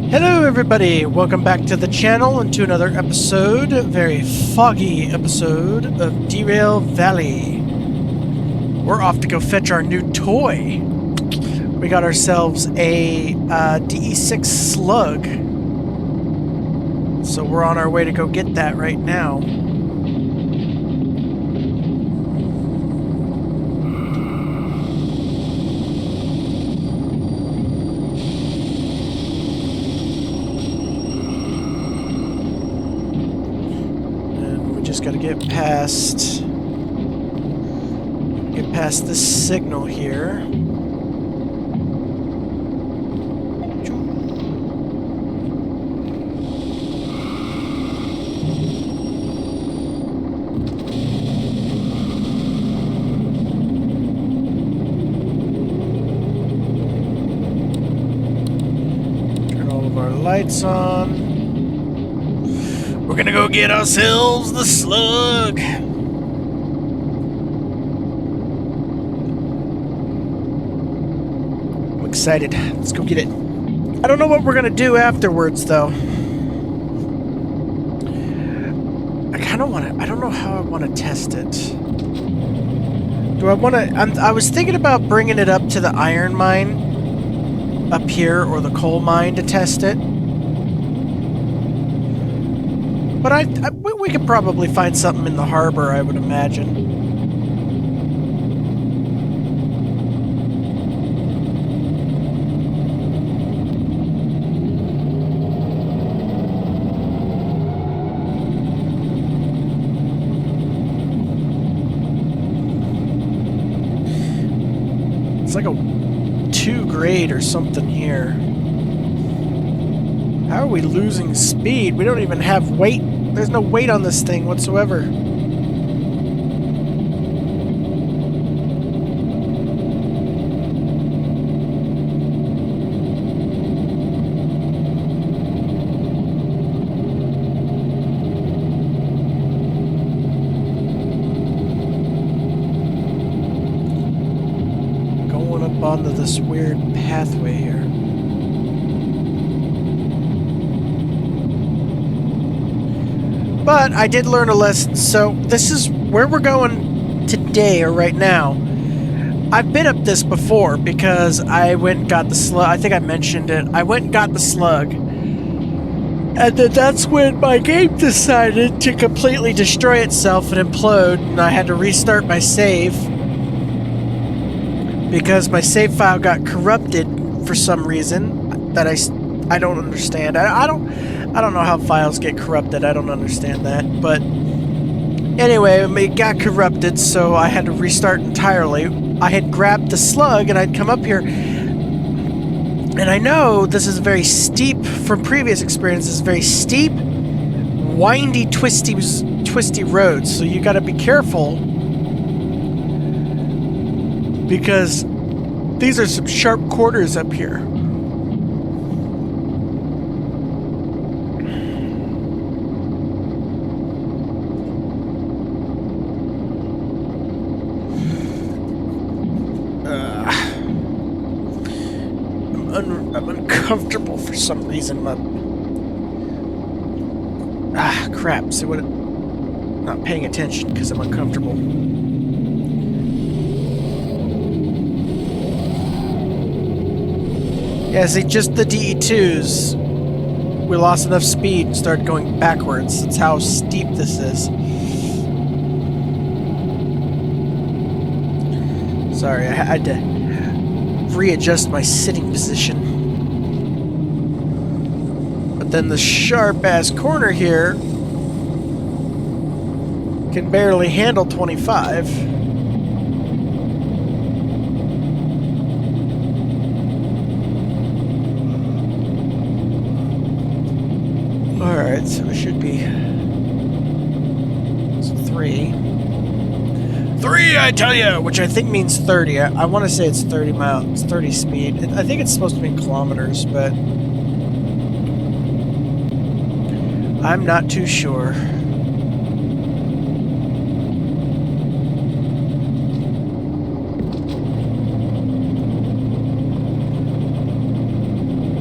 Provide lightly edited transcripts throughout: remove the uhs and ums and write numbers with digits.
Hello everybody, welcome back to the channel and to another episode, a very foggy episode of Derail Valley. We're off to go fetch our new toy. We got ourselves a DE6 Slug. So we're on our way to go get that right now. Just got to get past this signal here. Turn all of our lights on. We're gonna go get ourselves the Slug. I'm excited. Let's go get it. I don't know what we're gonna do afterwards, though. I don't know how I want to test it. Do I want to... I was thinking about bringing it up to the iron mine up here, or the coal mine to test it. But we could probably find something in the harbor, I would imagine. It's like a 2 grade or something here. How are we losing speed? We don't even have weight. There's no weight on this thing whatsoever. Going up onto this weird pathway here. But I did learn a lesson, so this is where we're going today, or right now. I've been up this before because I went and got the Slug. I think I mentioned it. I went and got the Slug. And then that's when my game decided to completely destroy itself and implode, and I had to restart my save. Because my save file got corrupted for some reason that I don't understand. I don't know how files get corrupted. I don't understand that. But anyway, it got corrupted, so I had to restart entirely. I had grabbed the Slug, and I'd come up here. And I know this is very steep, from previous experiences, very steep, windy, twisty roads. So you gotta be careful. Because these are some sharp corners up here. I'm uncomfortable for some reason. Crap. See what? Not paying attention because I'm uncomfortable. Yeah, see, just the DE2s, we lost enough speed and started going backwards. That's how steep this is. Sorry, I had to readjust my sitting position. But then the sharp-ass corner here can barely handle 25. Alright, so it should be... It's 3. 3, I tell you! Which I think means 30. I want to say it's 30 miles, 30 speed. I think it's supposed to be in kilometers, but... I'm not too sure.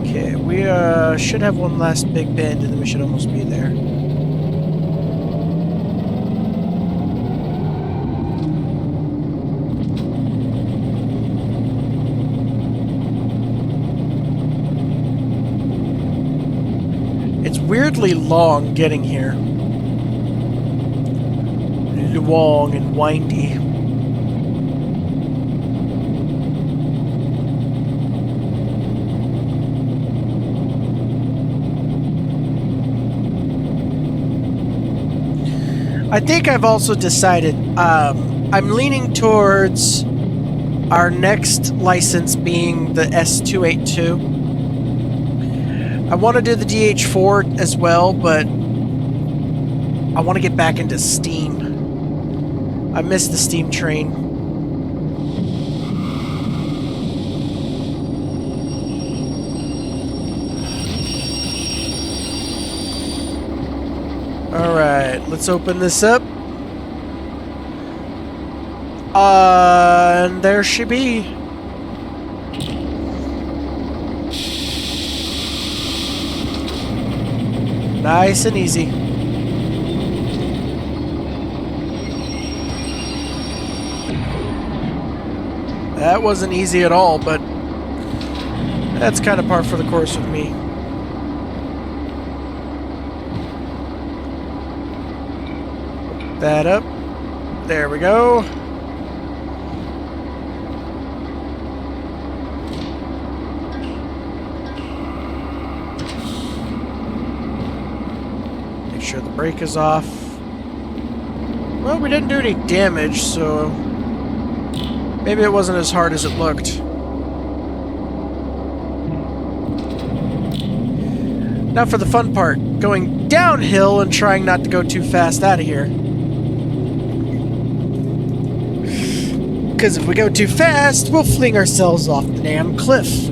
Okay, we are should have one last big bend, and then we should almost be there. It's weirdly long getting here. Long and windy. I think I've also decided I'm leaning towards our next license being the S282. I want to do the DH4 as well, but I want to get back into Steam. I miss the Steam train. Alright, let's open this up. And there she be. Nice and easy. That wasn't easy at all, but that's kind of par for the course with me. That up. There we go. Make sure the brake is off. Well, we didn't do any damage, so maybe it wasn't as hard as it looked. Now for the fun part, going downhill and trying not to go too fast out of here. Because if we go too fast, we'll fling ourselves off the damn cliff.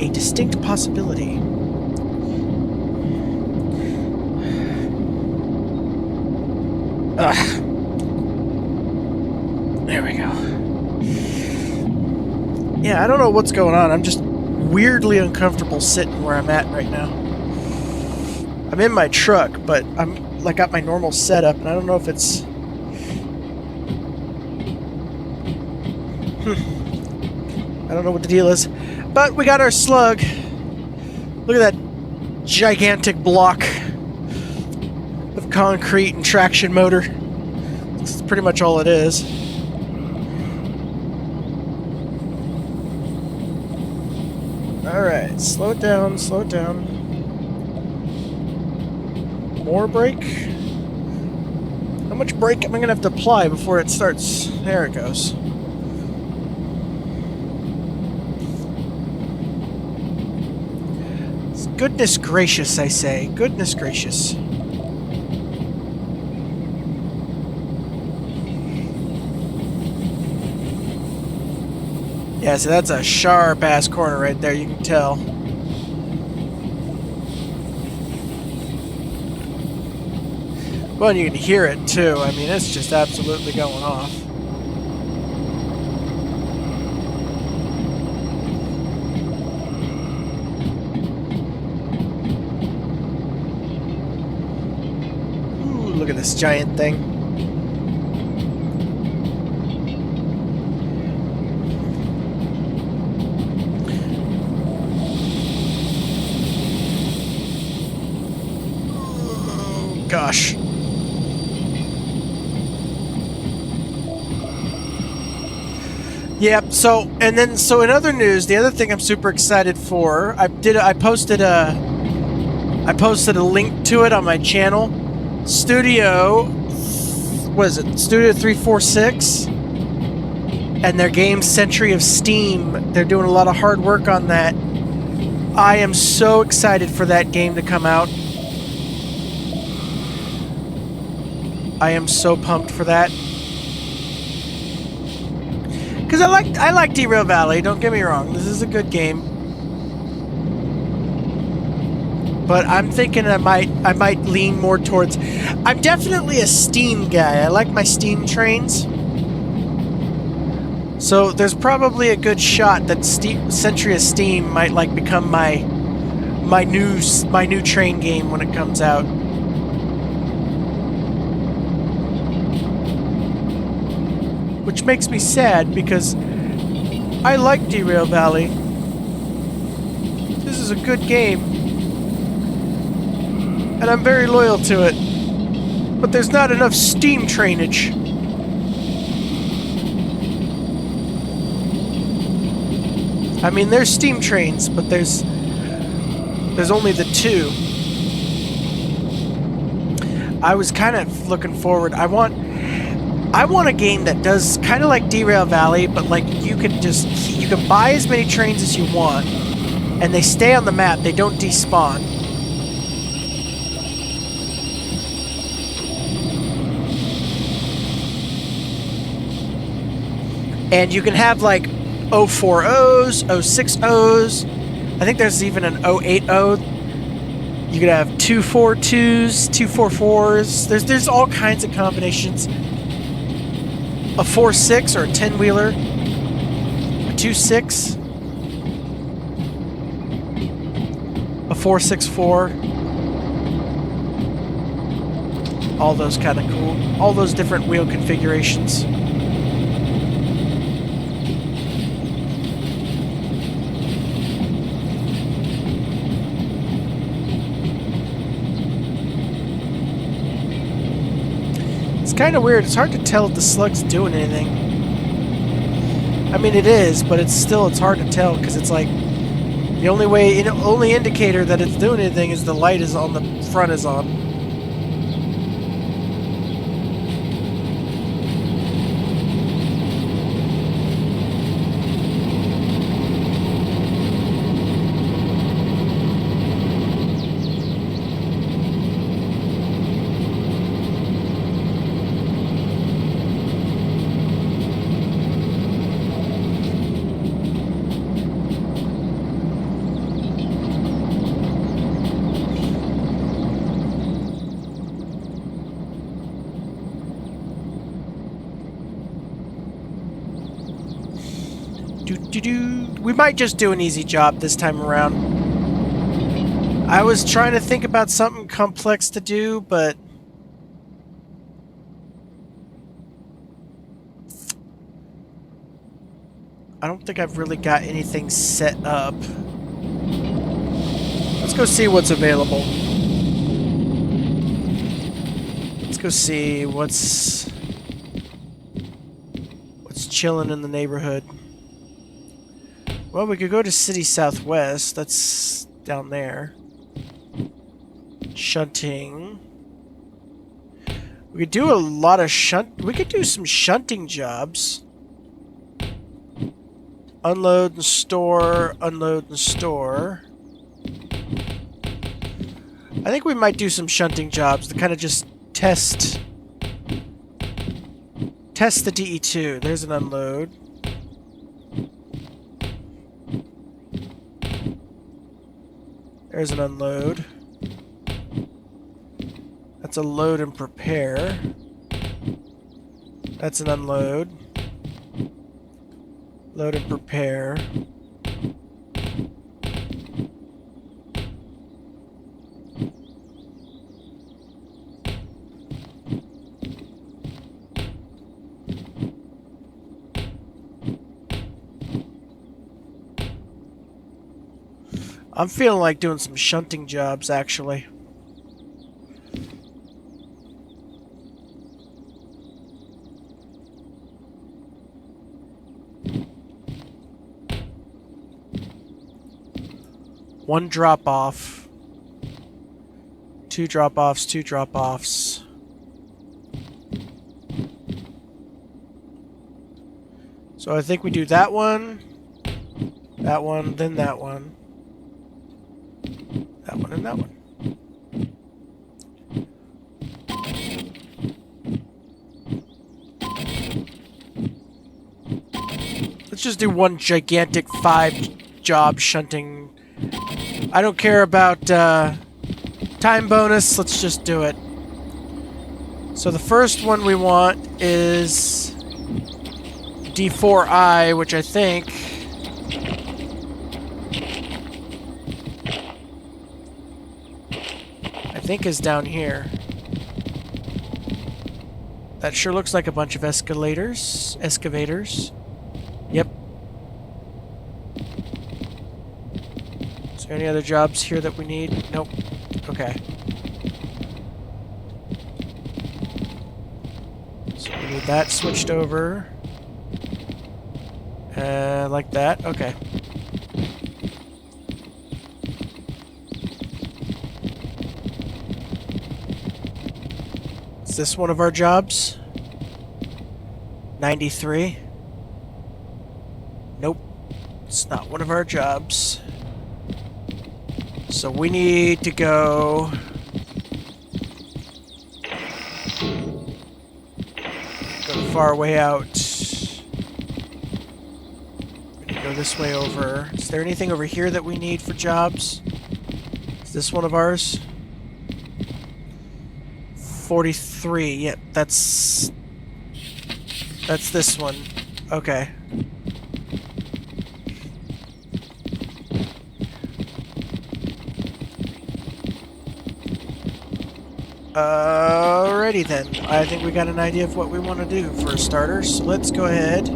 A distinct possibility. Ugh. There we go. Yeah, I don't know what's going on. I'm just weirdly uncomfortable sitting where I'm at right now. I'm in my truck, but I'm like got my normal setup, and I don't know if it's... I don't know what the deal is. But we got our Slug. Look at that gigantic block of concrete and traction motor. That's pretty much all it is. Alright, slow it down, slow it down. More brake? How much brake am I going to have to apply before it starts? There it goes. Goodness gracious, I say. Goodness gracious. Yeah, so that's a sharp-ass corner right there, you can tell. Well, and you can hear it, too. I mean, it's just absolutely going off. Ooh, look at this giant thing. Oh, gosh. Yep. So in other news, the other thing I'm super excited for, I posted a link to it on my channel. Studio 346, and their game Century of Steam. They're doing a lot of hard work on that. I am so excited for that game to come out. I am so pumped for that. Because I like Derail Valley, don't get me wrong. This is a good game. But I'm thinking I might lean more towards... I'm definitely a Steam guy. I like my Steam trains. So there's probably a good shot that Century of Steam might like become my new train game when it comes out. Which makes me sad because I like Derail Valley. This is a good game. And I'm very loyal to it. But there's not enough Steam trainage. I mean, there's Steam trains, but there's only the 2. I was kind of looking forward. I want a game that does kind of like Derail Valley, but like you can buy as many trains as you want, and they stay on the map. They don't despawn. And you can have like 040s, 060s. I think there's even an 080. You could have 242s, 244s. There's all kinds of combinations. A 4.6 or a 10-wheeler. A 2.6. A 4.64. All those kind of cool. All those different wheel configurations. It's kind of weird. It's hard to tell if the Slug's doing anything. I mean, it is, but it's hard to tell because it's like the only indicator that it's doing anything is the light is on, the front is on. We might just do an easy job this time around. I was trying to think about something complex to do, but I don't think I've really got anything set up. Let's go see what's available. Let's go see what's chilling in the neighborhood. Well, we could go to City Southwest. That's down there. Shunting. We could do a lot of we could do some shunting jobs. Unload and store, unload and store. I think we might do some shunting jobs to kind of just test the DE2. There's an unload. There's an unload. That's a load and prepare. That's an unload. Load and prepare. I'm feeling like doing some shunting jobs, actually. One drop-off. 2 drop-offs, 2 drop-offs. So I think we do that one, then that one. That one and that one. Let's just do one gigantic 5-job shunting. I don't care about time bonus. Let's just do it. So the first one we want is D4I, which I think is down here. That sure looks like a bunch of excavators. Yep. Is there any other jobs here that we need? Nope. Okay. So we need that switched over. Like that. Okay. Is this one of our jobs? 93? Nope. It's not one of our jobs. So we need to go... far way out. We need to go this way over. Is there anything over here that we need for jobs? Is this one of ours? 43. Yep, that's this one. Okay. Alrighty then. I think we got an idea of what we want to do for a starter, so let's go ahead.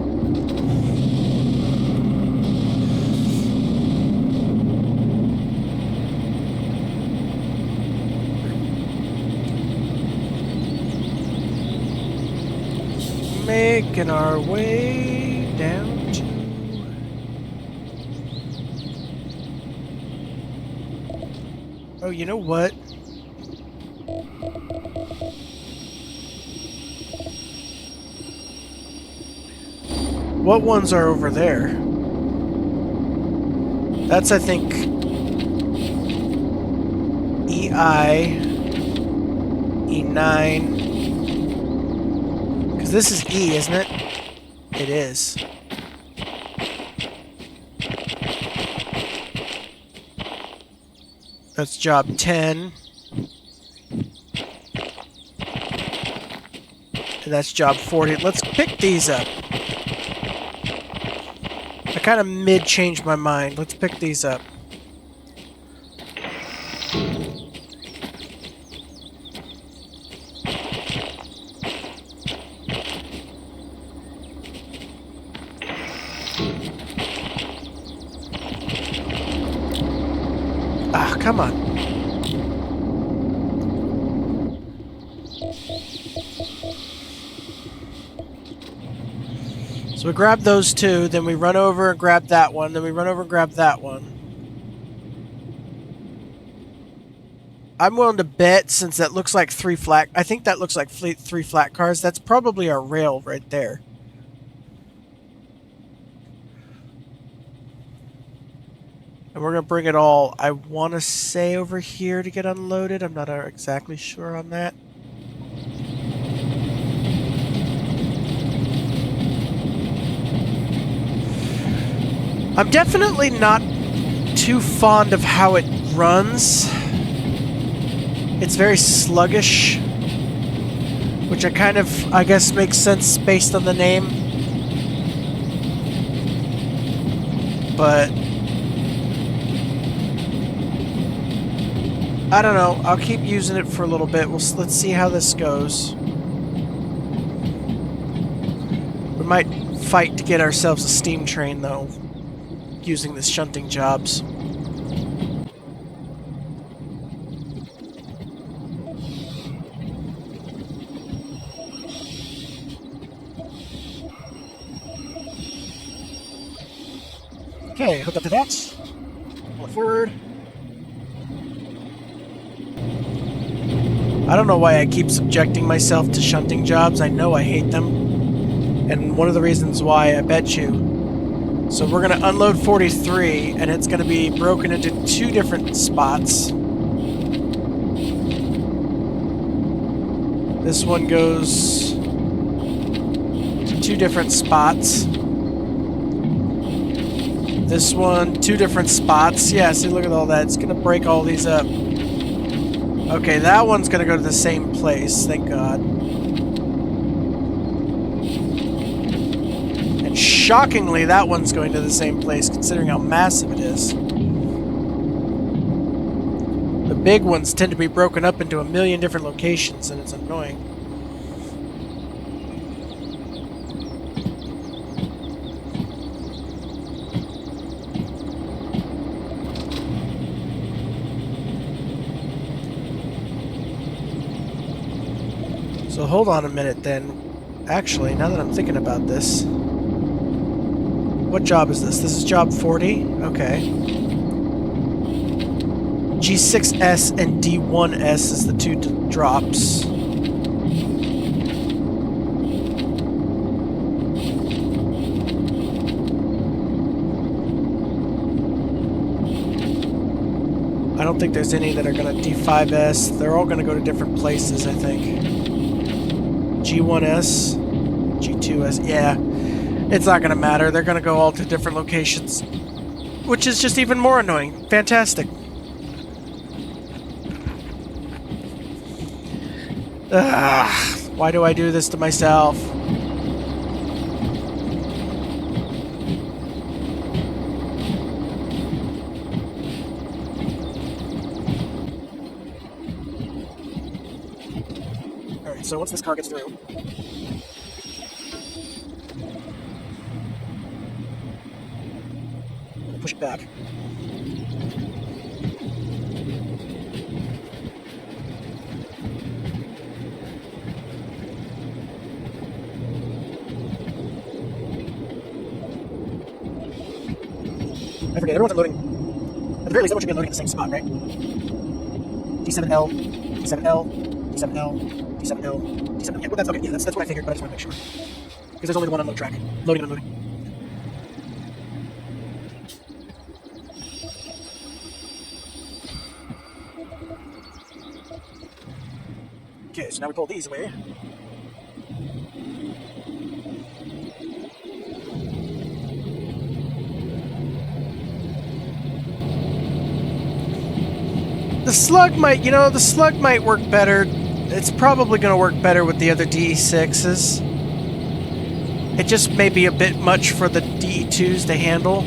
Making our way down to... Oh, you know what? What ones are over there? That's, I think, EI, E9. Because this is E, isn't it? It is. That's job 10. And that's job 40. Let's pick these up. I kind of mid-changed my mind. Let's pick these up. Ah, come on. So we grab those two, then we run over and grab that one, then we run over and grab that one. I'm willing to bet, since that looks like three flat... I think that looks like three flat cars. That's probably our rail right there. And we're going to bring it all, I want to say, over here to get unloaded. I'm not exactly sure on that. I'm definitely not too fond of how it runs. It's very sluggish, which I guess makes sense based on the name. But I don't know. I'll keep using it for a little bit. Let's see how this goes. We might fight to get ourselves a steam train, though, using this shunting jobs. Okay, hook up to that. Pull it forward. I don't know why I keep subjecting myself to shunting jobs. I know I hate them. And one of the reasons why, I bet you. So we're going to unload 43, and it's going to be broken into two different spots. This one goes to two different spots. This one, two different spots. Yeah, see, look at all that. It's going to break all these up. Okay, that one's going to go to the same place, thank God. And shockingly, that one's going to the same place, considering how massive it is. The big ones tend to be broken up into a million different locations, and it's annoying. So hold on a minute then. Actually, now that I'm thinking about this, what job is this? This is job 40? Okay. G6S and D1S is the two drops. I don't think there's any that are going to D5S. They're all going to go to different places, I think. G1S, G2S, yeah. It's not going to matter. They're going to go all to different locations, which is just even more annoying. Fantastic. Why do I do this to myself? Alright, so once this car gets through... push it back. I forget, everyone's unloading. At the very least, everyone should be unloading at the same spot, right? D7L, D7L, D7L, D7L, D7L. Yeah, well, that's okay. Yeah, that's what I figured, but I just want to make sure. Because there's only the one unload track. Loading and unloading. Okay, so now we pull these away. The Slug might work better. It's probably going to work better with the other DE6s. It just may be a bit much for the DE2s to handle.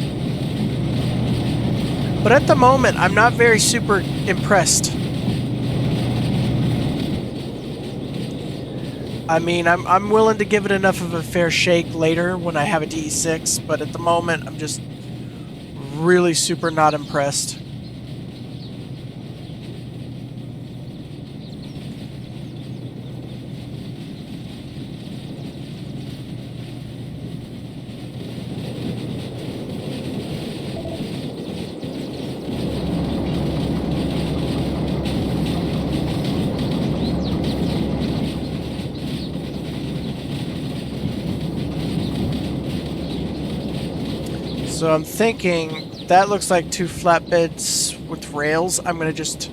But at the moment, I'm not very super impressed. I mean, I'm willing to give it enough of a fair shake later when I have a DE6, but at the moment, I'm just really super not impressed. So I'm thinking that looks like two flatbeds with rails. I'm going to just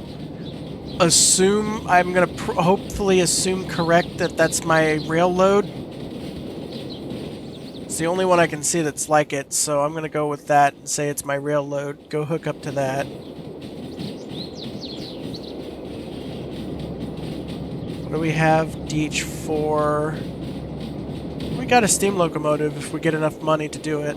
assume, I'm going to hopefully assume correct that that's my rail load. It's the only one I can see that's like it, so I'm going to go with that and say it's my rail load. Go hook up to that. What do we have? DH4. We got a steam locomotive if we get enough money to do it.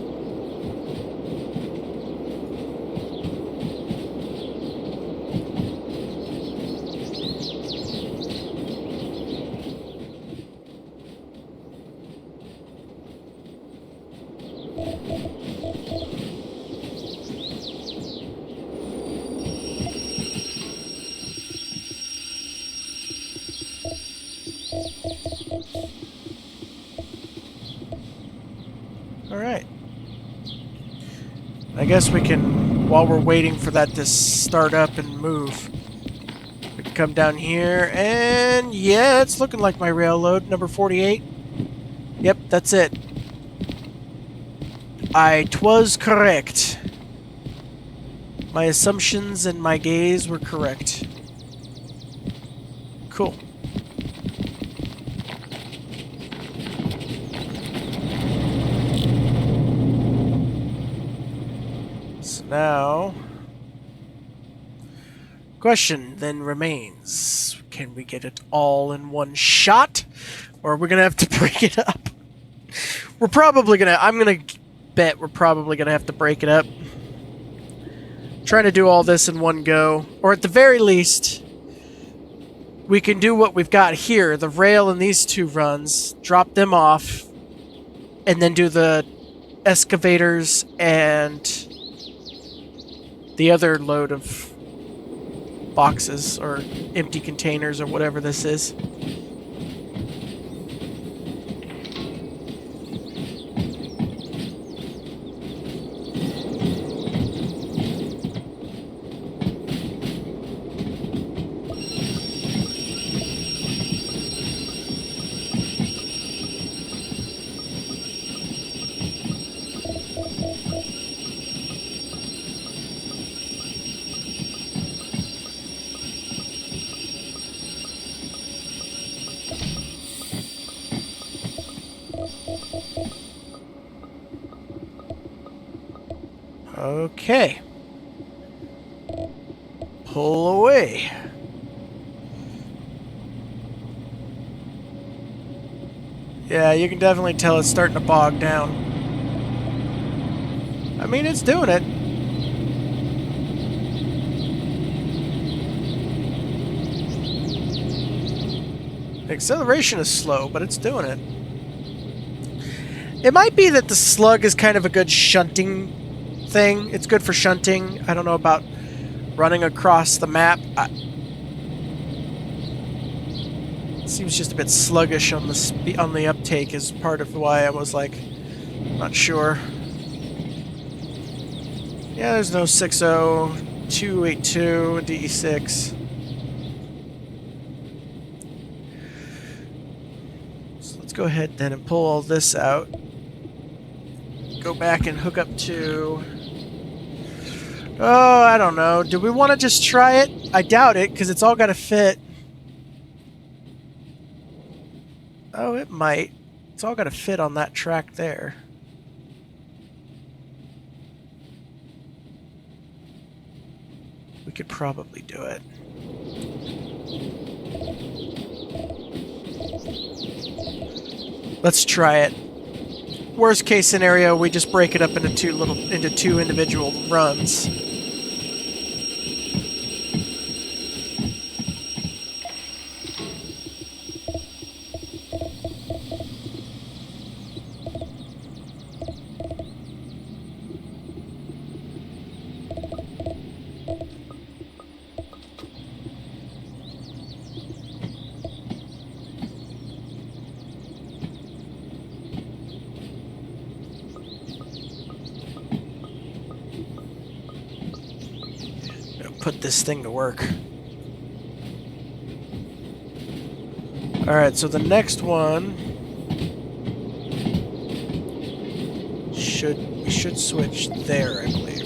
Alright. I guess we can, while we're waiting for that to start up and move, we can come down here, and yeah, it's looking like my rail load, number 48. Yep, that's it. I 'twas correct. My assumptions and my gaze were correct. Cool. Now, question then remains, can we get it all in one shot? Or are we going to have to break it up? We're probably going to, I'm going to bet we're probably going to have to break it up. Trying to do all this in one go. Or at the very least, we can do what we've got here. The rail and these two runs. Drop them off. And then do the excavators and the other load of boxes or empty containers or whatever this is. Okay. Pull away. Yeah, you can definitely tell it's starting to bog down. I mean, it's doing it. The acceleration is slow, but it's doing it. It might be that the Slug is kind of a good shunting thing. It's good for shunting. I don't know about running across the map. It seems just a bit sluggish on the uptake is part of why I was like, not sure. Yeah, there's no 60, 282, DE6. So let's go ahead then and pull all this out. Go back and hook up to... Oh, I don't know. Do we want to just try it? I doubt it, because it's all got to fit. Oh, it might. It's all got to fit on that track there. We could probably do it. Let's try it. Worst case scenario, we just break it up into two individual runs. Put this thing to work. Alright, so the next one we should switch there, I believe.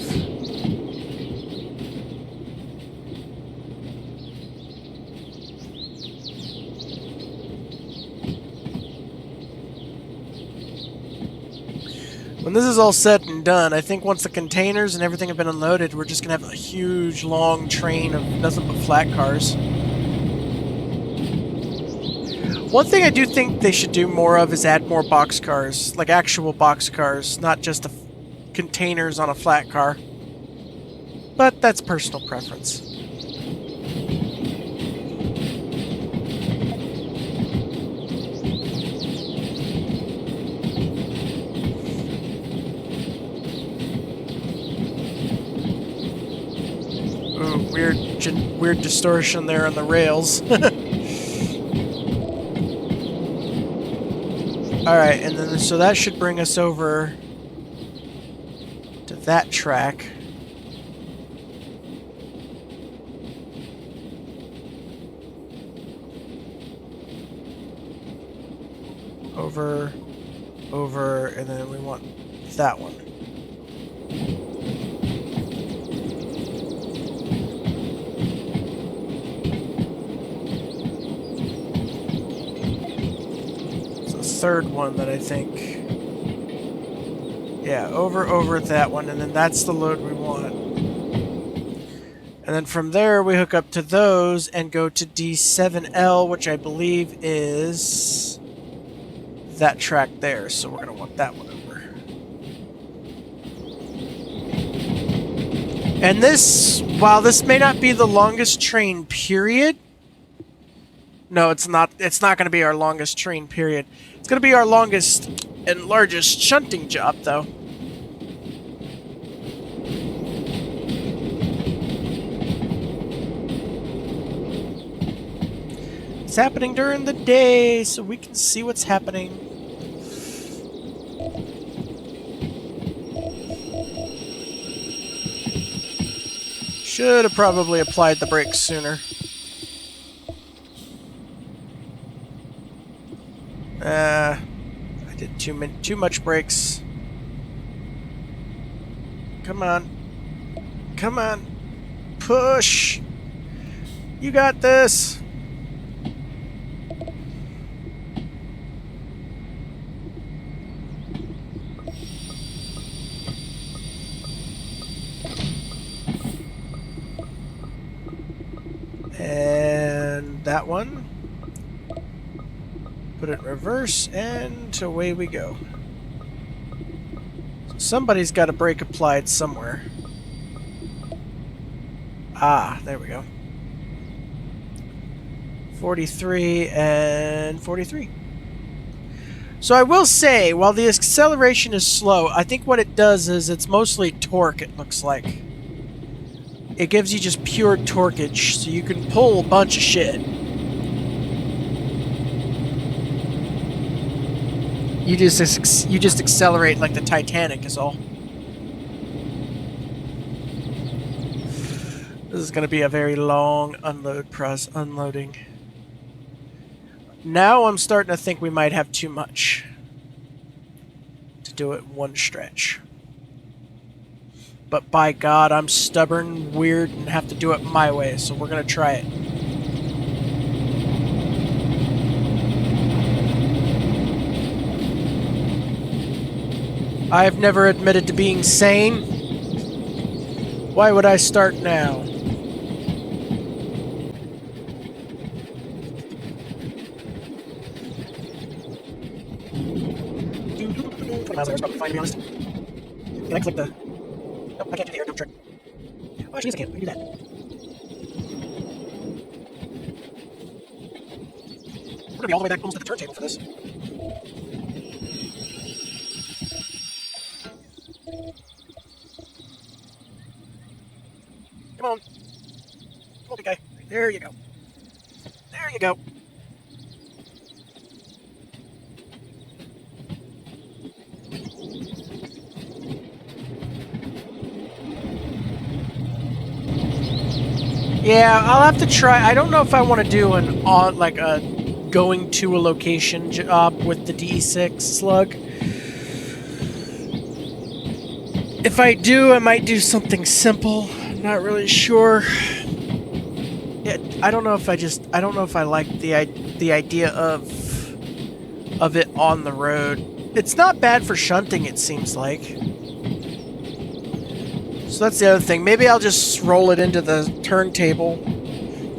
When this is all said and done, I think once the containers and everything have been unloaded, we're just going to have a huge, long train of nothing but flat cars. One thing I do think they should do more of is add more box cars, like actual box cars, not just containers on a flat car. But that's personal preference. Weird distortion there on the rails. Alright, and then so that should bring us over to that track. Over, and then we want that one. Third one that I think, yeah, over that one, and then that's the load we want. And then from there we hook up to those and go to D7L, which I believe is that track there, so we're going to want that one over. And this, while this may not be the longest train period, no, it's not. It's not going to be our longest train period. It's going to be our longest and largest shunting job, though. It's happening during the day, so we can see what's happening. Should have probably applied the brakes sooner. I did too much brakes. Come on. Come on. Push. You got this. And that one. Put it in reverse, and away we go. Somebody's got a brake applied somewhere. Ah, there we go. 43 and 43. So I will say, while the acceleration is slow, I think what it does is it's mostly torque, it looks like. It gives you just pure torquage, so you can pull a bunch of shit. You just accelerate like the Titanic is all. This is going to be a very long unloading. Now I'm starting to think we might have too much to do it one stretch. But by God, I'm stubborn, weird, and have to do it my way, so we're going to try it. I've never admitted to being sane. Why would I start now? Miles an hour is probably fine, to be honest. Can I click the... Nope, I can't do the air dump trick. Oh, actually, yes, I can. We can do that. We're gonna be all the way back almost to the turntable for this. Come on. Come on, big guy. There you go. There you go. Yeah, I'll have to try. I don't know if I want to do an like a going to a location job with the DE6 Slug. If I do, I might do something simple. I'm not really sure. I don't know if I don't know if I like the idea of it on the road. It's not bad for shunting, it seems like. So that's the other thing. Maybe I'll just roll it into the turntable,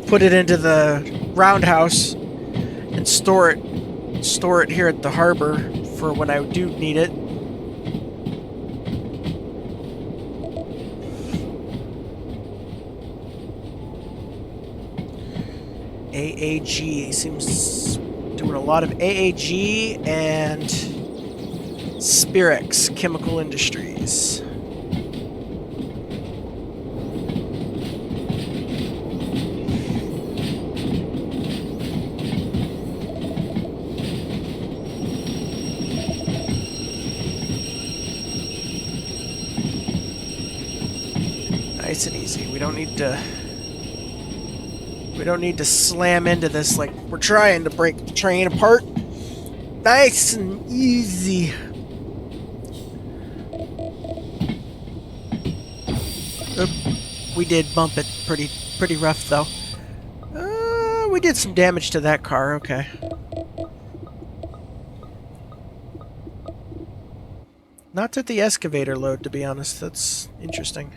put it into the roundhouse, and store it here at the harbor for when I do need it. AAG seems doing a lot of AAG and Spirex Chemical Industries. Nice and easy. We don't need to slam into this like we're trying to break the train apart. Nice and easy. Oop. We did bump it pretty rough though. We did some damage to that car, okay. Not to the excavator load, to be honest. That's interesting.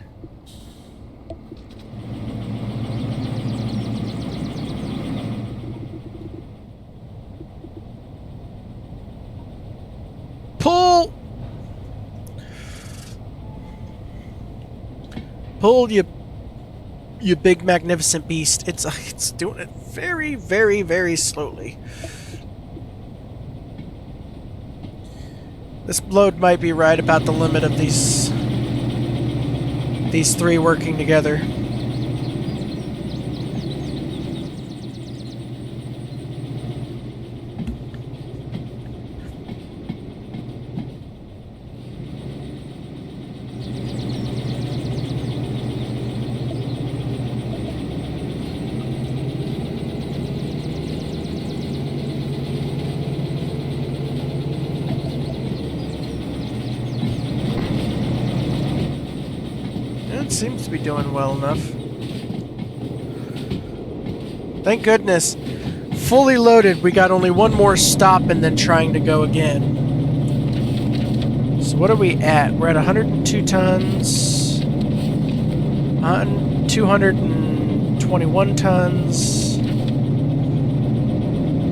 Pull! Pull, you big magnificent beast. It's doing it very, very, very slowly. This load might be right about the limit of these three working together. Seems to be doing well enough. Thank goodness. Fully loaded, we got only one more stop and then trying to go again. So what are we at? We're at 102 tons. 221 tons.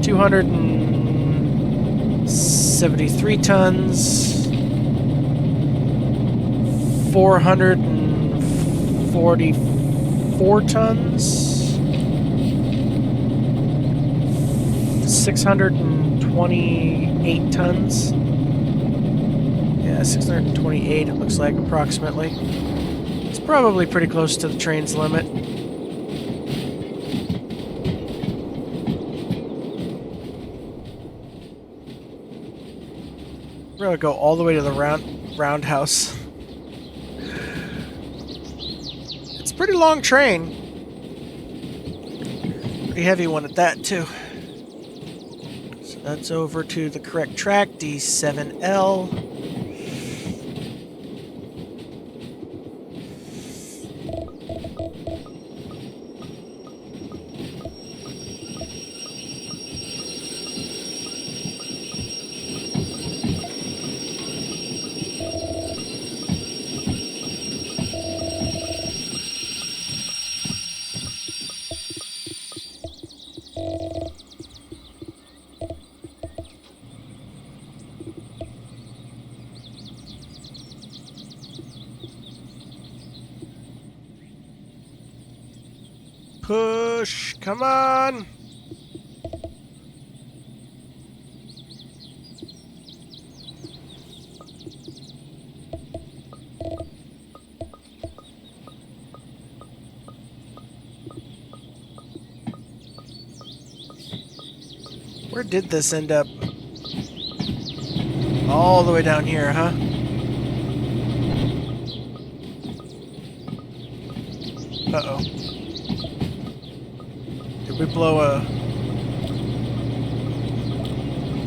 273 tons. 444 tons, 628 tons. Yeah, 628 it looks like approximately. It's probably pretty close to the train's limit. We're gonna go all the way to the roundhouse. Pretty long train. Pretty heavy one at that, too. So that's over to the correct track, D7L. Push! Come on! Where did this end up? All the way down here, huh? Uh-oh. Did we blow a...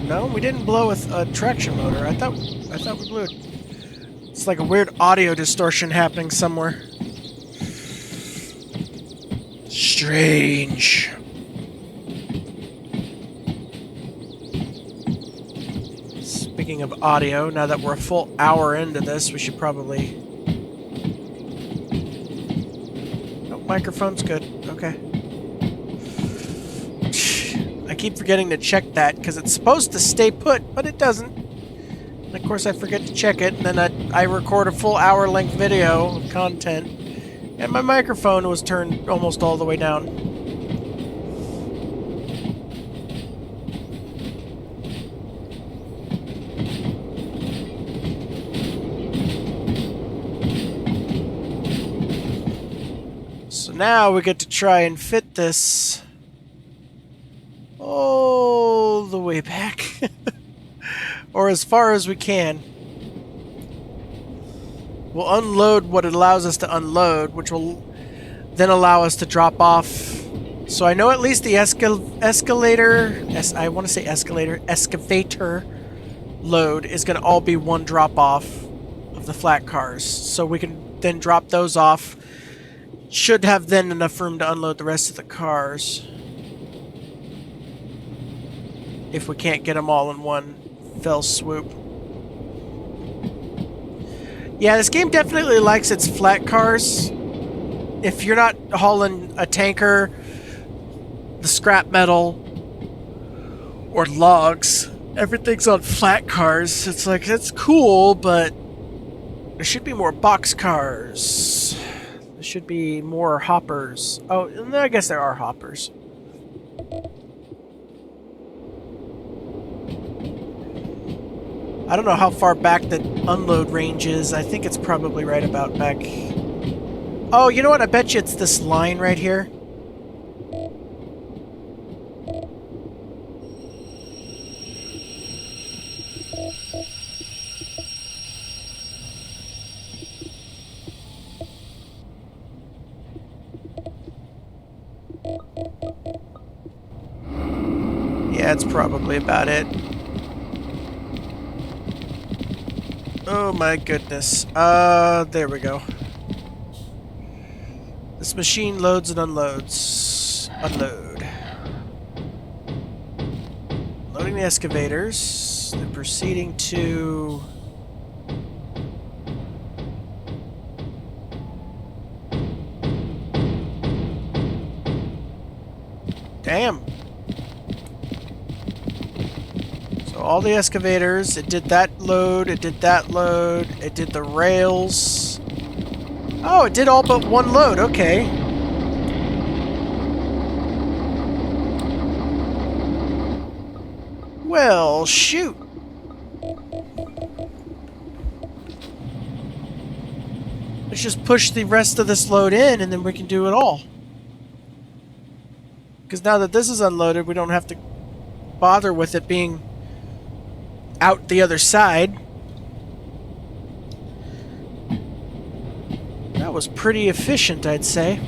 No, we didn't blow a traction motor. I thought we blew it. It's like a weird audio distortion happening somewhere. Strange. Speaking of audio, now that we're a full hour into this, we should probably... Oh, microphone's good. Okay. I keep forgetting to check that, because it's supposed to stay put, but it doesn't. And of course I forget to check it, and then I record a full hour-length video of content, and my microphone was turned almost all the way down. So now we get to try and fit this all the way back. Or as far as we can. We'll unload what it allows us to unload, which will then allow us to drop off. So I know at least the escalator, I want to say escalator, excavator load is going to all be one drop off of the flat cars. So we can then drop those off. Should have then enough room to unload the rest of the cars. If we can't get them all in one fell swoop. Yeah, this game definitely likes its flat cars. If you're not hauling a tanker, the scrap metal, or logs, everything's on flat cars. It's like, that's cool, but there should be more box cars. There should be more hoppers. Oh, I guess there are hoppers. I don't know how far back the unload range is. I think it's probably right about back... Oh, you know what? I bet you it's this line right here. Yeah, it's probably about it. Oh my goodness. There we go. This machine loads and unloads. Unload. Loading the excavators. Then proceeding to... Damn. So all the excavators, it did that load, it did that load, it did the rails. Oh, it did all but one load, okay. Well, shoot. Let's just push the rest of this load in and then we can do it all. Because now that this is unloaded, we don't have to bother with it being out the other side. That was pretty efficient, I'd say.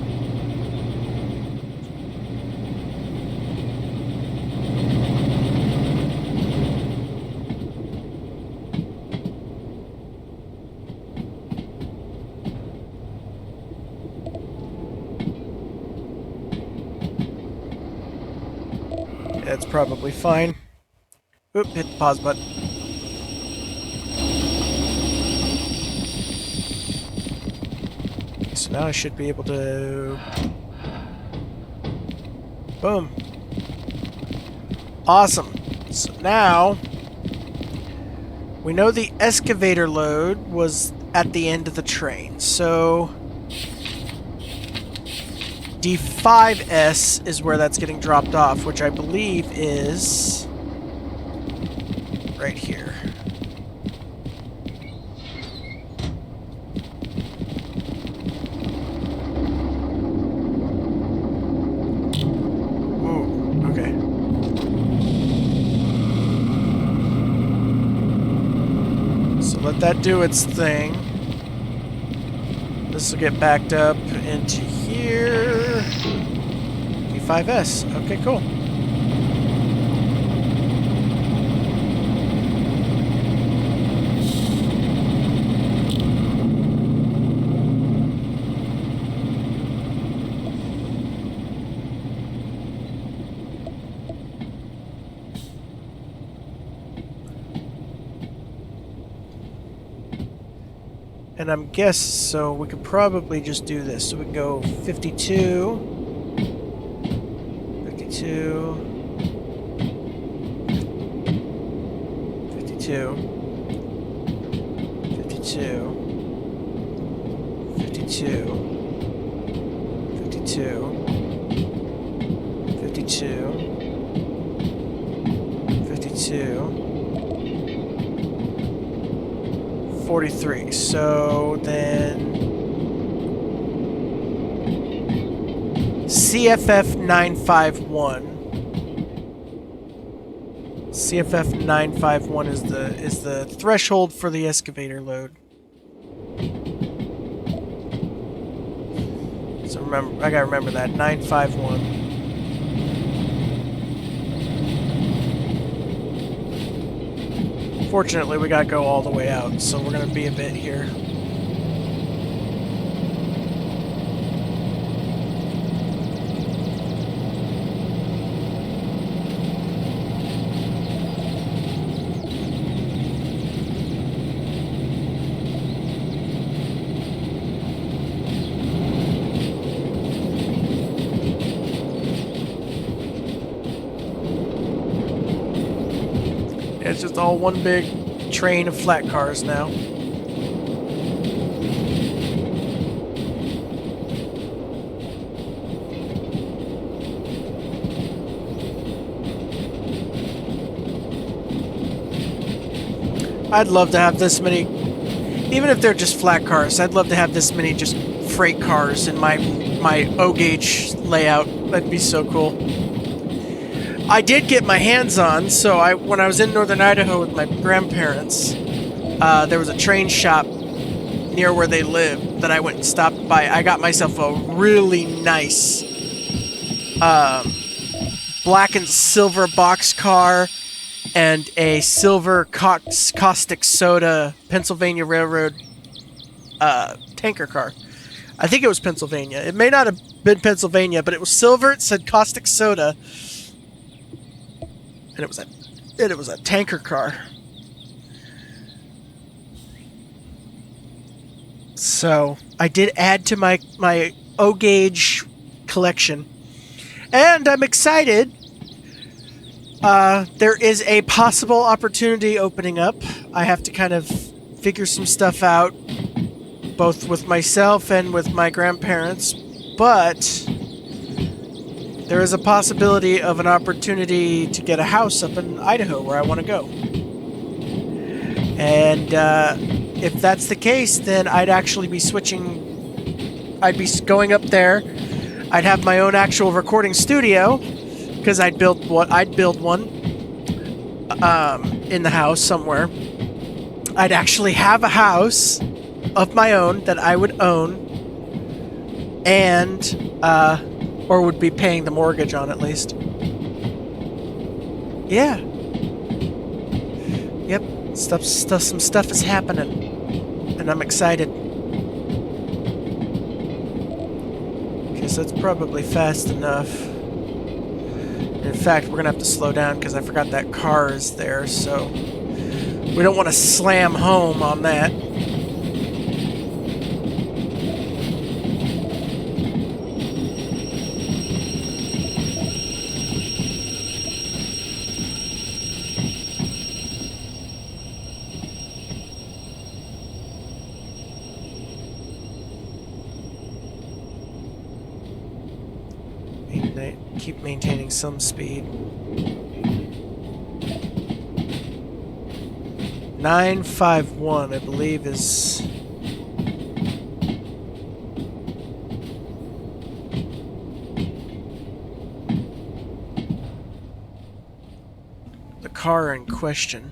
That's probably fine. Oop, hit the pause button. Okay, so now I should be able to... Boom. Awesome. So now... we know the excavator load was at the end of the train, so... D5S is where that's getting dropped off, which I believe is right here. Ooh, okay. So let that do its thing. This will get backed up into here. D5S. Okay, cool. And I'm guessing, so we could probably just do this. So we can go 52. 52, 52, 52, 52, 52, 52, 52, 43. So then CFF 951. CFF 951 is the threshold for the excavator load. So remember, I gotta remember that 951. Fortunately, we gotta go all the way out, so we're gonna be a bit here. It's just all one big train of flat cars now. I'd love to have this many, even if they're just flat cars, I'd love to have this many just freight cars in my O-gauge layout. That'd be so cool. I did get my hands on, so when I was in northern Idaho with my grandparents, there was a train shop near where they live that I went and stopped by. I got myself a really nice black and silver boxcar and a silver caustic soda Pennsylvania Railroad tanker car. I think it was Pennsylvania. It may not have been Pennsylvania, but it was silver. It said caustic soda, and it was a tanker car. So I did add to my O-gauge collection, and I'm excited. There is a possible opportunity opening up. I have to kind of figure some stuff out, both with myself and with my grandparents, but there is a possibility of an opportunity to get a house up in Idaho where I want to go. And if that's the case, then I'd actually be switching. I'd be going up there. I'd have my own actual recording studio, because I'd build one in the house somewhere. I'd actually have a house of my own that I would own, and or would be paying the mortgage on, at least. Yeah. Yep. Some stuff is happening, and I'm excited. Okay, so it's probably fast enough. In fact, we're gonna have to slow down because I forgot that car is there, so we don't want to slam home on that. Keep maintaining some speed. 951, I believe, is the car in question.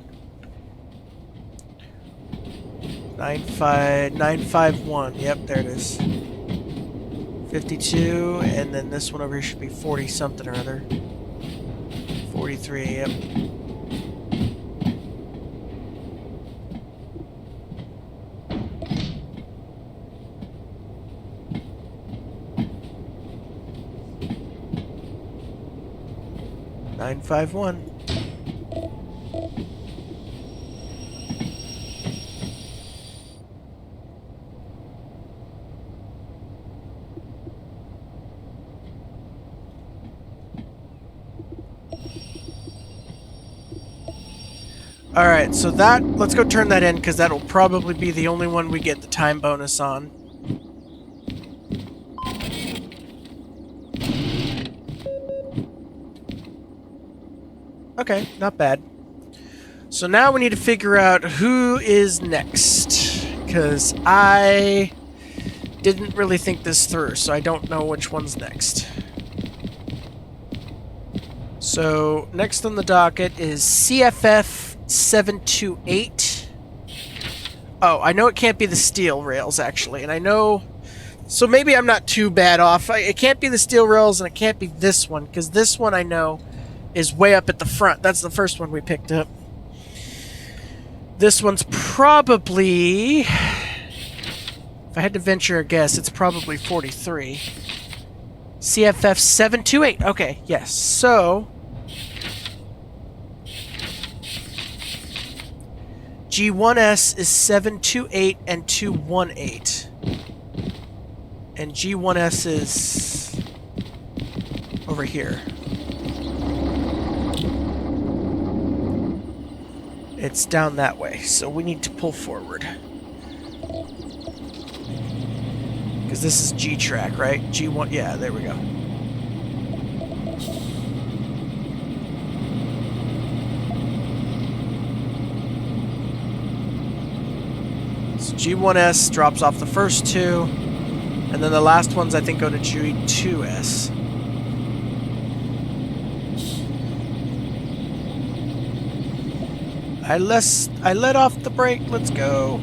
951. Yep, there it is. 52, and then this one over here should be 40 something or other. 43, yep. Nine 5-1. Alright, so let's go turn that in, because that'll probably be the only one we get the time bonus on. Okay, not bad. So now we need to figure out who is next, because I didn't really think this through, so I don't know which one's next. So, next on the docket is CFF 728. Oh, I know it can't be the steel rails, actually, and I know... So maybe I'm not too bad off. It can't be the steel rails, and it can't be this one, because this one I know is way up at the front. That's the first one we picked up. This one's probably... If I had to venture a guess, it's probably 43. CFF 728. Okay, yes. So... G1S is 728 and 218. And G1S is over here. It's down that way, so we need to pull forward. Because this is G-track, right? G1, yeah, there we go. G1S drops off the first two, and then the last ones I think go to G2S. I let off the brake. Let's go.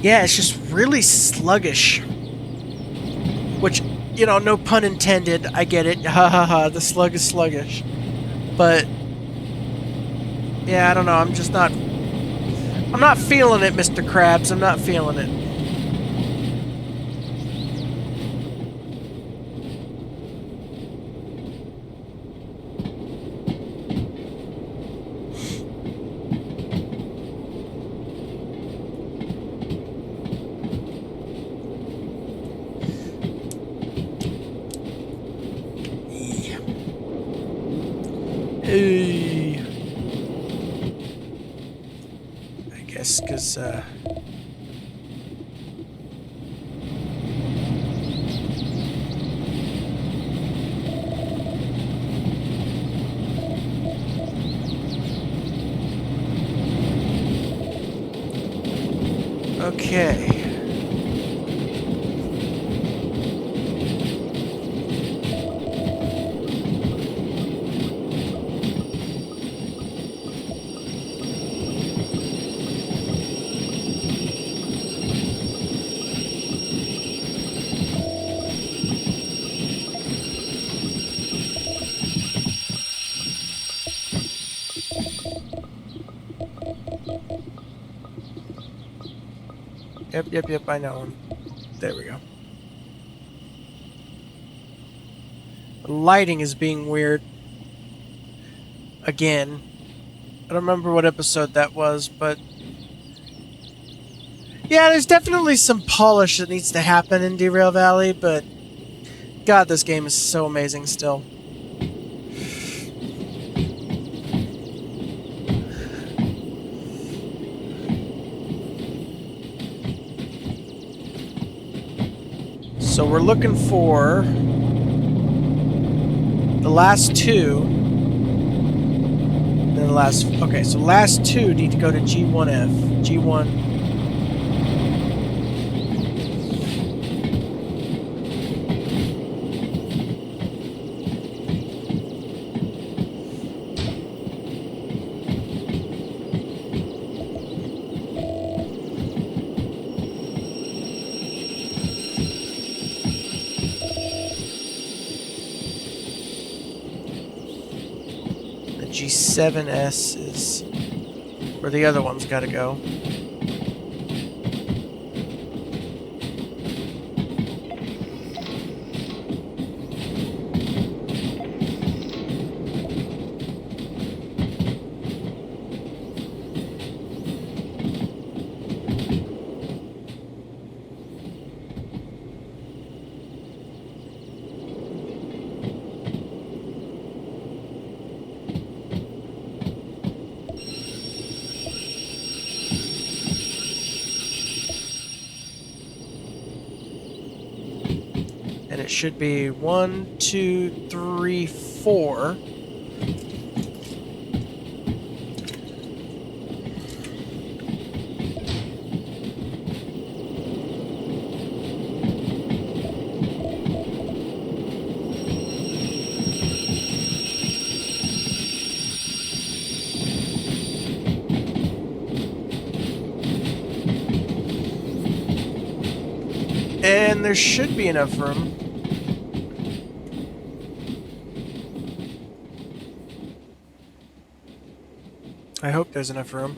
Yeah, it's just really sluggish. Which, you know, no pun intended. I get it. Ha ha ha. The slug is sluggish. But yeah, I don't know. I'm not feeling it, Mr. Krabs. I'm not feeling it. I guess because okay. Yep, I know him. There we go. The lighting is being weird. Again. I don't remember what episode that was, but yeah, there's definitely some polish that needs to happen in Derail Valley, but God, this game is so amazing still. So we're looking for the last two. And then the last... Okay, so last two need to go to G1F. G1... G7S is where the other one's got to go. And it should be 1, 2, 3, 4. And there should be enough room. I hope there's enough room.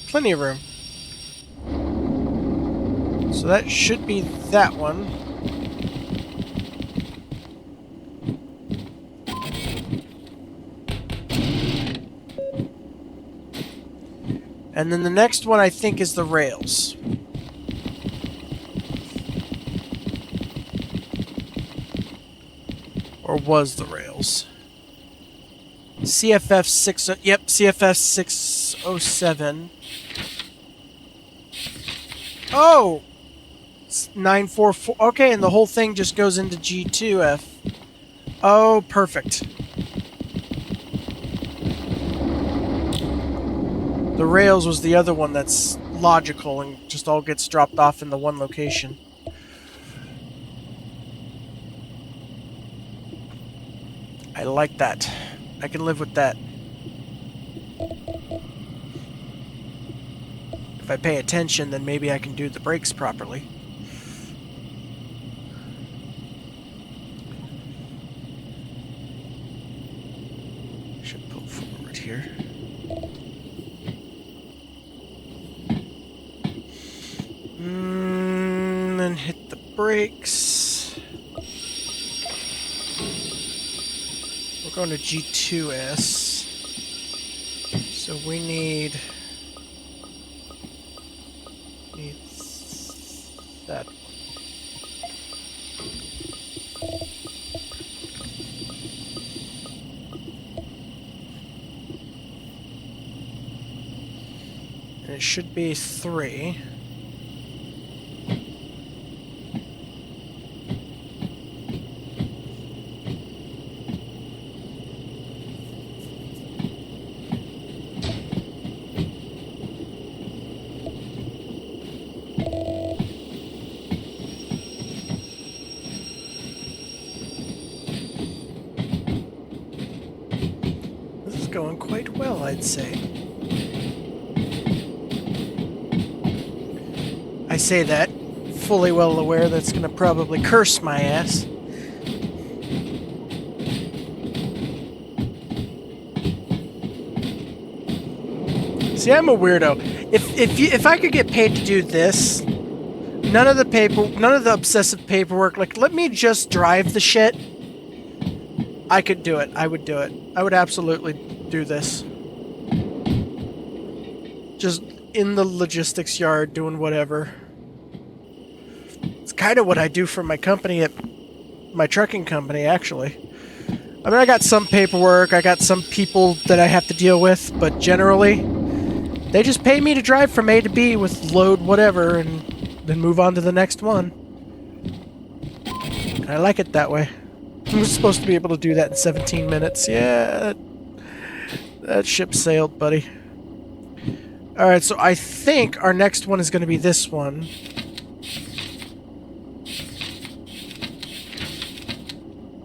Plenty of room. So that should be that one. And then the next one I think is the rails. Or was the rails? CFF 6... Yep, CFF 607. Oh! It's 944. Okay, and the whole thing just goes into G2F. Oh, perfect. The rails was the other one that's logical and just all gets dropped off in the one location. I like that. I can live with that. If I pay attention, then maybe I can do the brakes properly. Should pull forward here. And hit the brakes. We're going to G2S. So we need that. And it should be 3. Going quite well, I'd say. I say that, fully well aware that's going to probably curse my ass. See, I'm a weirdo. If I could get paid to do this, none of the obsessive paperwork, like, let me just drive the shit. I could do it. I would do it. I would absolutely do this. Just in the logistics yard doing whatever. It's kind of what I do for my company at my trucking company, actually. I mean, I got some paperwork, I got some people that I have to deal with, but generally, they just pay me to drive from A to B with load whatever and then move on to the next one. I like it that way. I'm supposed to be able to do that in 17 minutes. Yeah, that ship sailed, buddy. Alright, so I think our next one is going to be this one.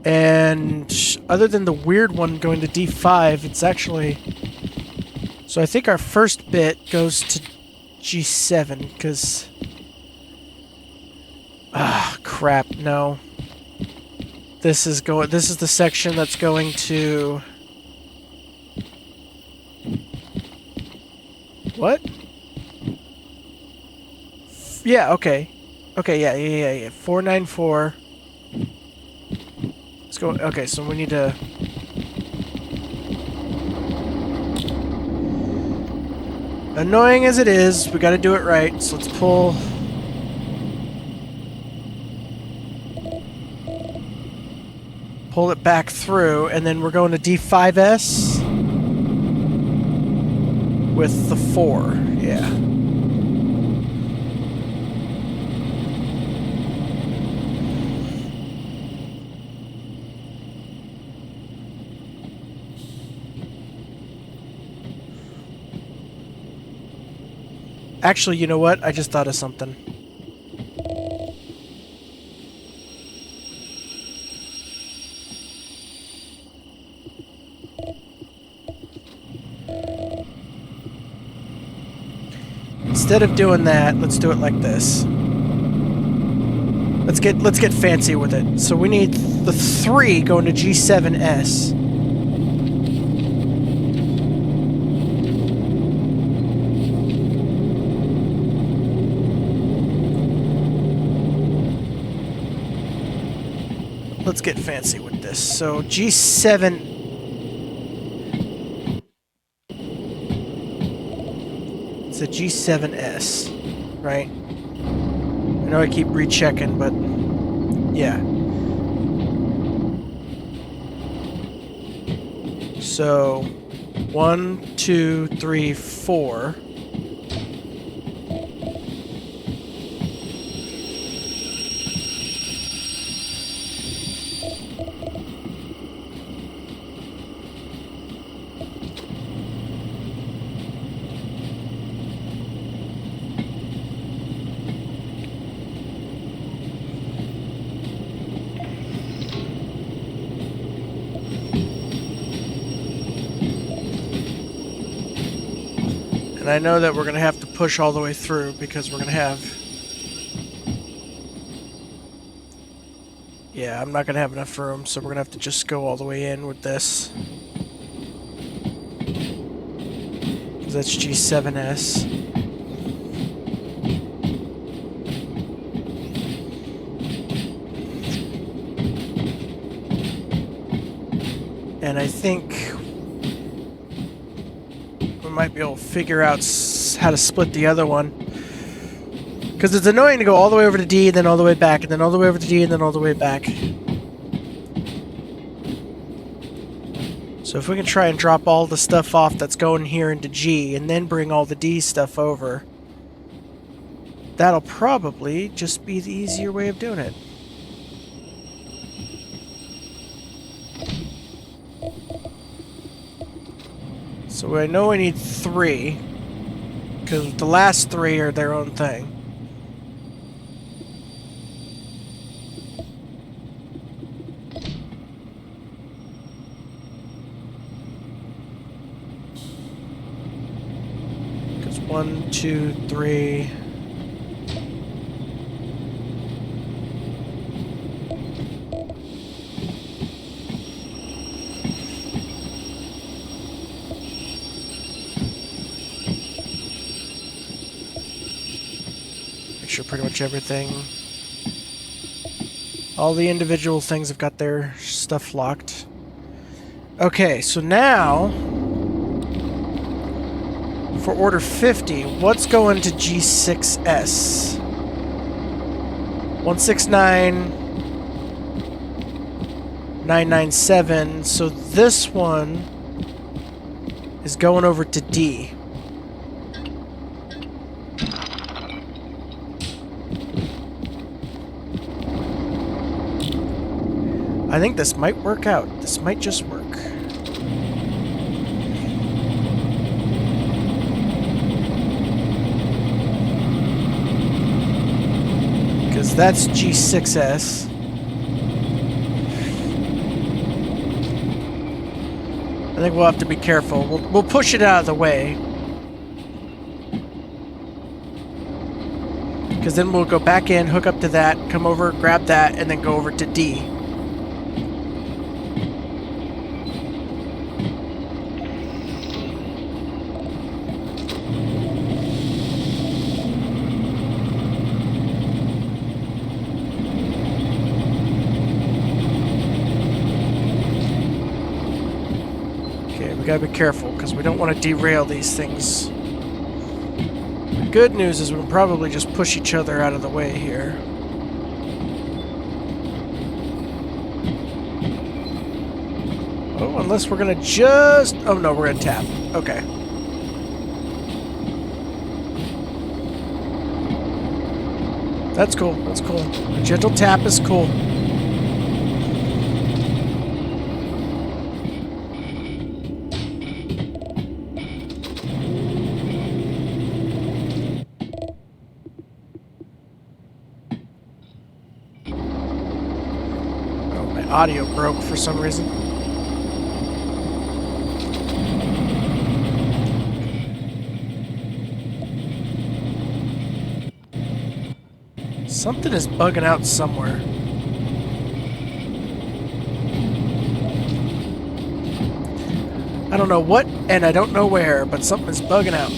And other than the weird one going to D5, it's actually... So I think our first bit goes to G7, because... Ah, crap, no. This is the section that's going to... What? Yeah, okay. Okay, yeah. 494. Let's go. Okay, so we need to... Annoying as it is, we gotta do it right, so let's pull... Pull it back through, and then we're going to D5S with the 4, yeah. Actually, you know what? I just thought of something. Instead of doing that, let's do it like this. Let's get fancy with it. So we need the 3 going to G7S. Let's get fancy with this. So G7... It's a G7S, right? I know I keep rechecking, but yeah. So 1, 2, 3, 4. And I know that we're going to have to push all the way through because we're going to have... Yeah, I'm not going to have enough room, so we're going to have to just go all the way in with this. That's G7S. And I think we might be able to figure out how to split the other one. Because it's annoying to go all the way over to D, then all the way back, and then all the way over to D, and then all the way back. So if we can try and drop all the stuff off that's going here into G, and then bring all the D stuff over, that'll probably just be the easier way of doing it. So I know I need 3, because the last 3 are their own thing. Because 1, 2, 3... Sure, pretty much everything. All the individual things have got their stuff locked. Okay, so now for order 50, what's going to G6S? 169,997. So this one is going over to D. I think this might work out. This might just work. Because that's G6S. I think we'll have to be careful. We'll push it out of the way. Because then we'll go back in, hook up to that, come over, grab that, and then go over to D. We gotta be careful, because we don't want to derail these things. The good news is we can probably just push each other out of the way here. Oh, unless we're gonna just... Oh no, we're gonna tap. Okay. That's cool, that's cool. A gentle tap is cool. Audio broke for some reason. Something is bugging out somewhere. I don't know what and I don't know where, but something is bugging out.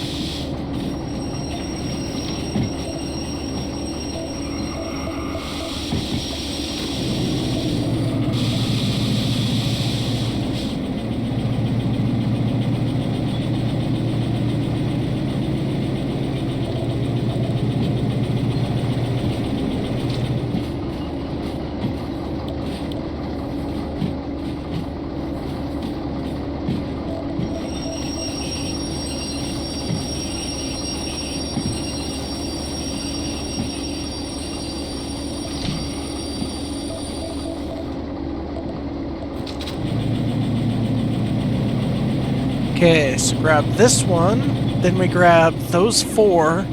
Okay, so grab this one, then we grab those 4,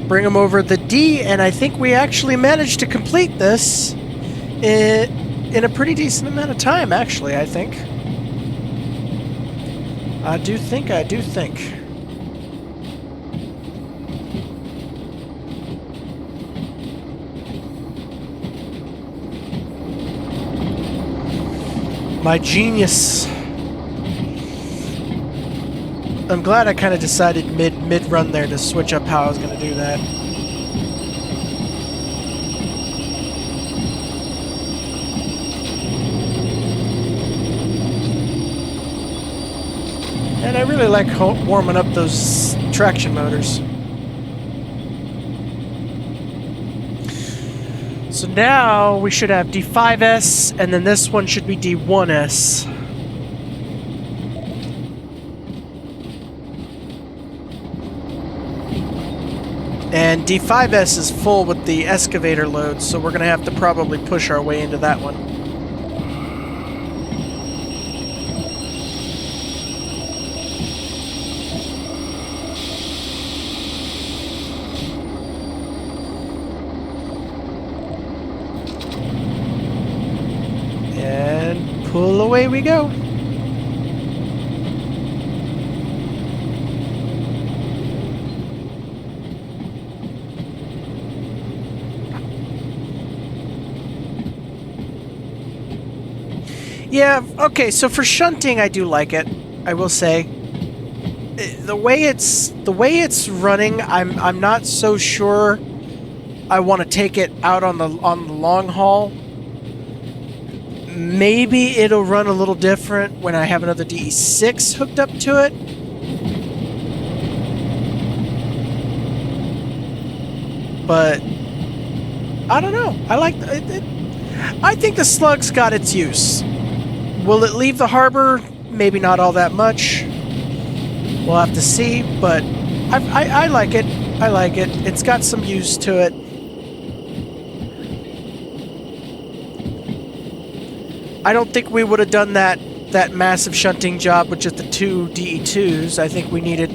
bring them over the D, and I think we actually managed to complete this in a pretty decent amount of time, actually, I think. I do think. My genius. I'm glad I kind of decided mid-run there to switch up how I was going to do that. And I really like warming up those traction motors. So now we should have D5S, and then this one should be D1S. And D5S is full with the excavator load, so we're going to have to probably push our way into that one. And pull away we go. Yeah, okay, so for shunting I do like it, I will say. The way it's running, I'm not so sure I want to take it out on the long haul. Maybe it'll run a little different when I have another DE6 hooked up to it. But I don't know. I like it. I think the Slug's got its use. Will it leave the harbor? Maybe not all that much. We'll have to see, but I like it. I like it. It's got some use to it. I don't think we would have done that massive shunting job with just the 2 DE2s. I think we needed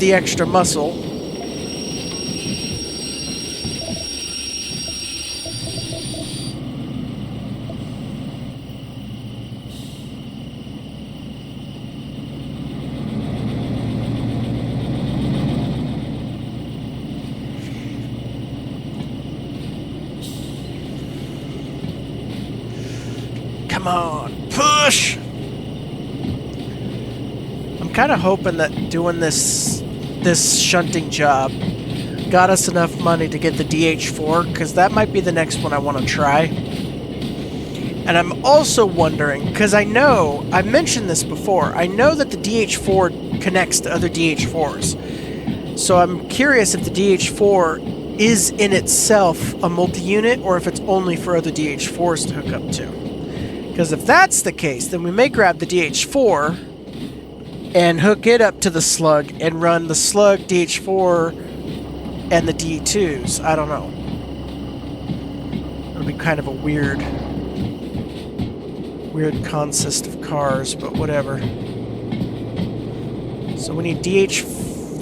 the extra muscle. Come on, push! I'm kind of hoping that doing this shunting job got us enough money to get the DH4, because that might be the next one I want to try. And I'm also wondering, because I know, I've mentioned this before, I know that the DH4 connects to other DH4s. So I'm curious if the DH4 is in itself a multi-unit, or if it's only for other DH4s to hook up to. Because if that's the case, then we may grab the DH4 and hook it up to the Slug and run the Slug, DH4, and the D2s. I don't know. It'll be kind of a weird consist of cars, but whatever. So we need DH...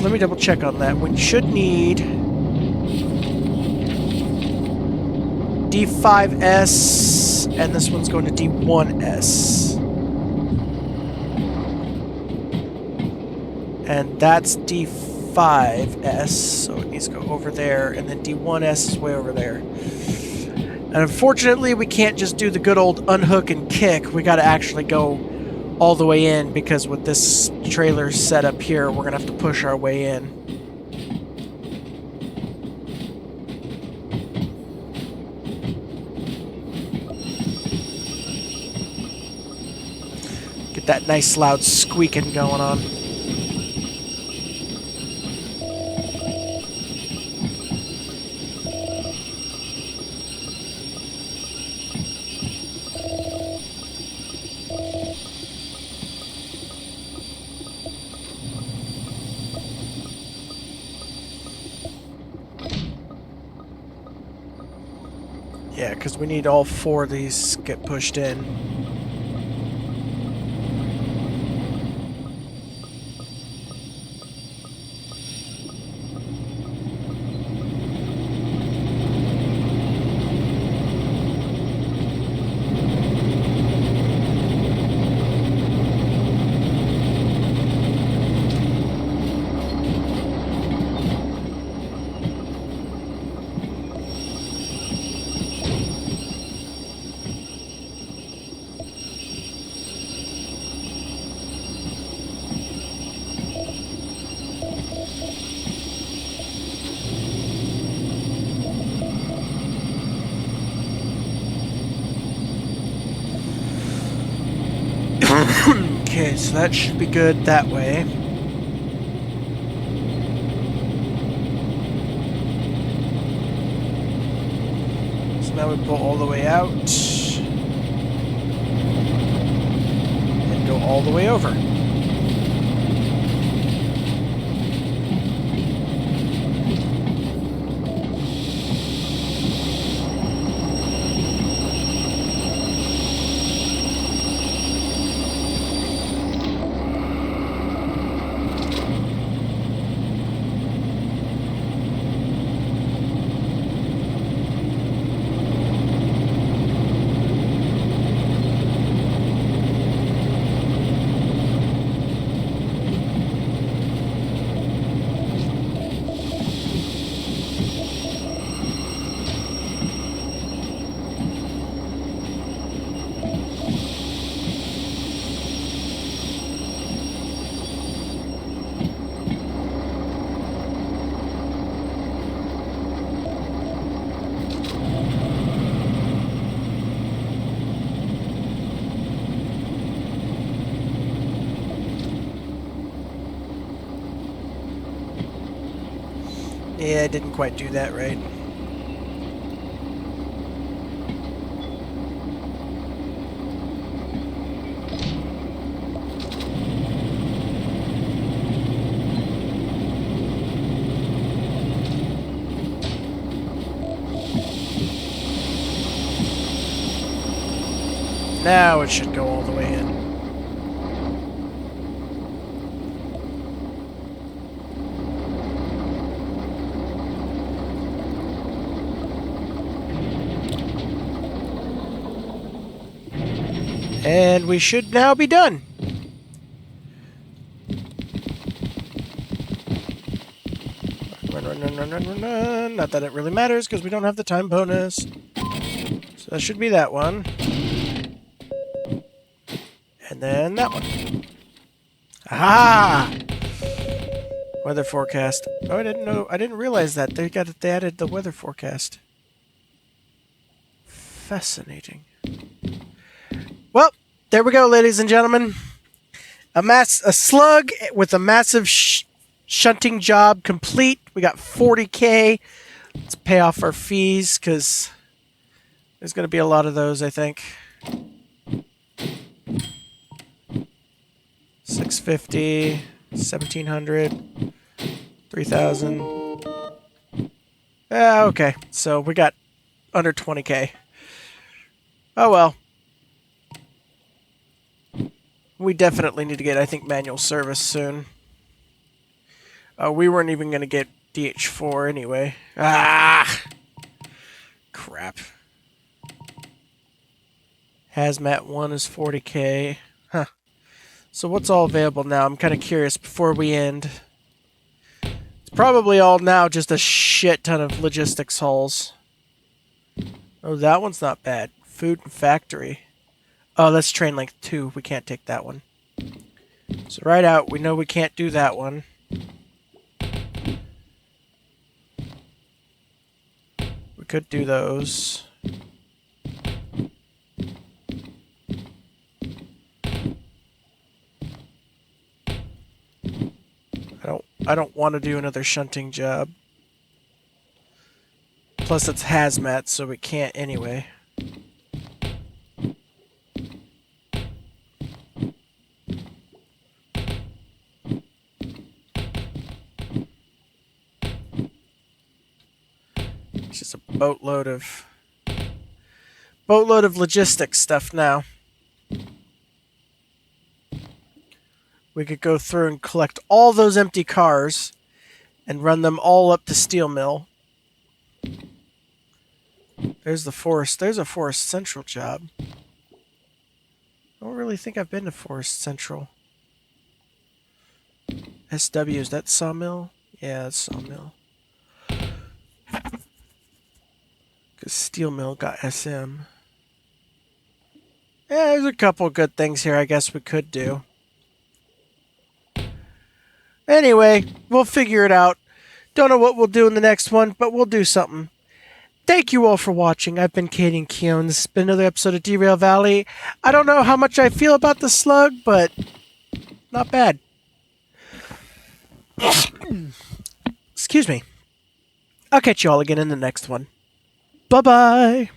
Let me double check on that. We should need D5S... and this one's going to D1S. And that's D5S, so it needs to go over there, and then D1S is way over there. And unfortunately, we can't just do the good old unhook and kick. We got to actually go all the way in, because with this trailer set up here, we're going to have to push our way in. That nice loud squeaking going on. Yeah, because we need all 4 of these get pushed in. Okay, so that should be good that way. So now we pull all the way out. And go all the way over. Yeah, I didn't quite do that right. Now it should go all the way in. And we should now be done. Run. Not that it really matters because we don't have the time bonus. So that should be that one. And then that one. Aha! Weather forecast. Oh, I didn't know. I didn't realize that they added the weather forecast. Fascinating. Well, there we go, ladies and gentlemen. A slug with a massive shunting job complete. We got 40K. Let's pay off our fees because there's going to be a lot of those, I think. 650, 1700, 3000. Okay, so we got under 20K. Oh well. We definitely need to get, I think, manual service soon. We weren't even going to get DH4 anyway. Ah! Crap. Hazmat 1 is 40K. Huh. So what's all available now? I'm kind of curious before we end. It's probably all now just a shit ton of logistics hulls. Oh, that one's not bad. Food and factory. Oh, that's train length 2. We can't take that one. So right out, we know we can't do that one. We could do those. I don't want to do another shunting job. Plus it's hazmat, so we can't anyway. It's just a boatload of logistics stuff now. We could go through and collect all those empty cars and run them all up to steel mill. There's the forest. There's a Forest Central job. I don't really think I've been to Forest Central. SW, is that sawmill? Yeah, that's sawmill. Because steel mill got SM. Yeah, there's a couple good things here I guess we could do. Anyway, we'll figure it out. Don't know what we'll do in the next one, but we'll do something. thank you all for watching. I've been Katie and Keon. This has been another episode of Derail Valley. I don't know how much I feel about the slug, but not bad. Excuse me. I'll catch you all again in the next one. Bye-bye.